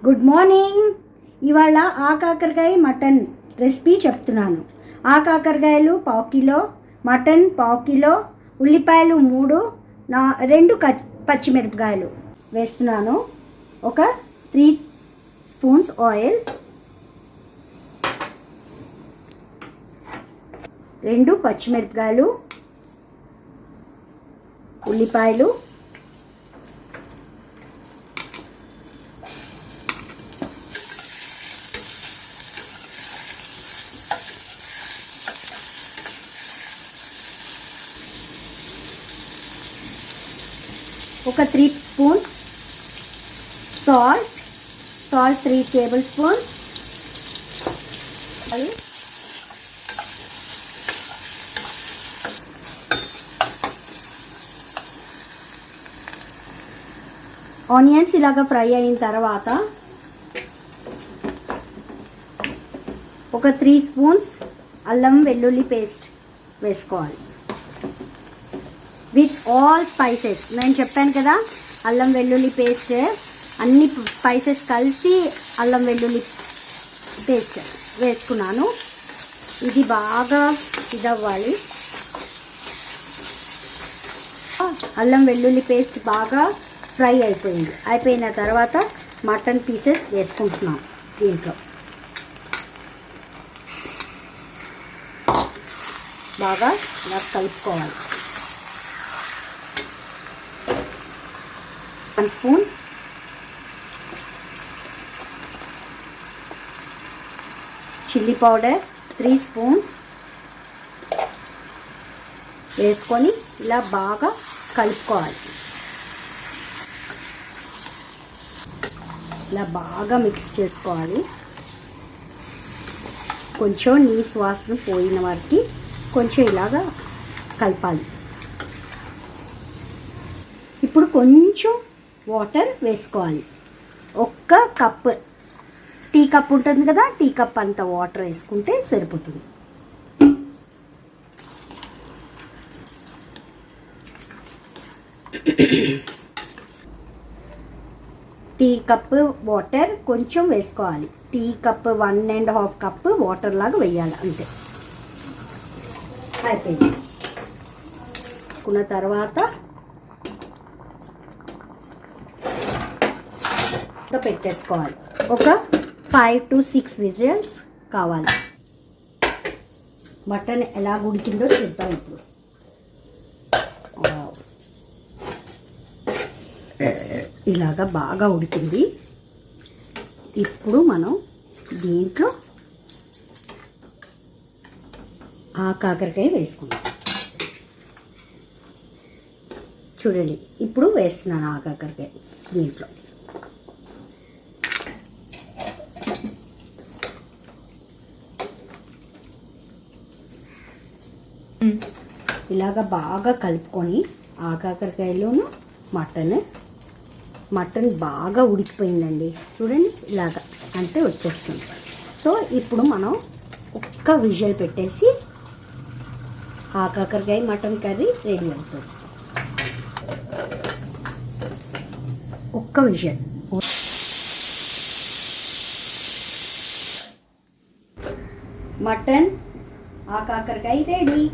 Good morning. ఇవాళ ఆకాకరకాయ mutton recipe చెప్తున్నాను. ఆకాకరకాయలు 1/2 kilo, mutton 1/2 kilo, ఉల్లిపాయలు 3, 2 పచ్చిమిరపకాయలు వేస్తున్నాను. ఒక 3 స్పూన్స్ ఆయిల్, 2 పచ్చిమిరపకాయలు, ఉల్లిపాయలు, ఒక 3 spoons salt 3 table spoons, onions ఇలాగా ఫ్రై అయిన తర్వాత ఒక 3 స్పూన్స్ అల్లం వెల్లుల్లి పేస్ట్ వేసుకోవాలి విత్ ఆల్ స్పైసెస్. నేను చెప్పాను కదా, అల్లం వెల్లుల్లి పేస్ట్ అన్ని స్పైసెస్ కలిసి అల్లం వెల్లుల్లి పేస్ట్ వేసుకున్నాను. ఇది బాగా ఇదవ్వాలి. అల్లం వెల్లుల్లి పేస్ట్ బాగా ఫ్రై అయిపోయిన తర్వాత మటన్ పీసెస్ వేసుకుంటున్నాం. దీంట్లో బాగా ఇలా కలుపుకోవాలి. 1 స్పూన్ చిల్లీ పౌడర్, 3 స్పూన్స్ వేసుకొని ఇలా బాగా కలుపుకోవాలి. ఇలా బాగా మిక్స్ చేసుకోవాలి. కొంచెం నీసు వాసన పోయిన వారికి కొంచెం ఇలాగా కలపాలి. ఇప్పుడు కొంచెం వాటర్ వేసుకోవాలి. 1 కప్, టీ కప్ ఉంటుంది కదా, టీ కప్ అంత వాటర్ వేసుకుంటే సరిపోతుంది. టీ కప్ వాటర్ కొంచెం వేసుకోవాలి. టీ కప్ 1.5 కప్ వాటర్ లాగా వేయాలి అంతే. అయిపోయింది. వేసుకున్న తర్వాత పెట్టేసుకోవాలి. ఒక 5 to 6 విజిల్స్ కావాలి. మటన్ ఎలా ఉడికిందో చూద్దాం ఇప్పుడు. ఇలాగా బాగా ఉడికింది. ఇప్పుడు మనం దీంట్లో కాకరకాయ వేసుకుందాం. చూడండి, ఇప్పుడు వేస్తున్నాను కాకరకాయ దీంట్లో. ఇలాగ బాగా కలుపుకొని కాకరకాయలోను మటన్ బాగా ఉడికిపోయిందండి. చూడండి, ఇలాగ అంటే వచ్చేస్తుంది. సో ఇప్పుడు మనం ఒక్క విజిల్ పెట్టేసి కాకరకాయ మటన్ కర్రీ రెడీ అవుతుంది. ఒక్క విజిల్. మటన్ కాకరకాయ రెడీ.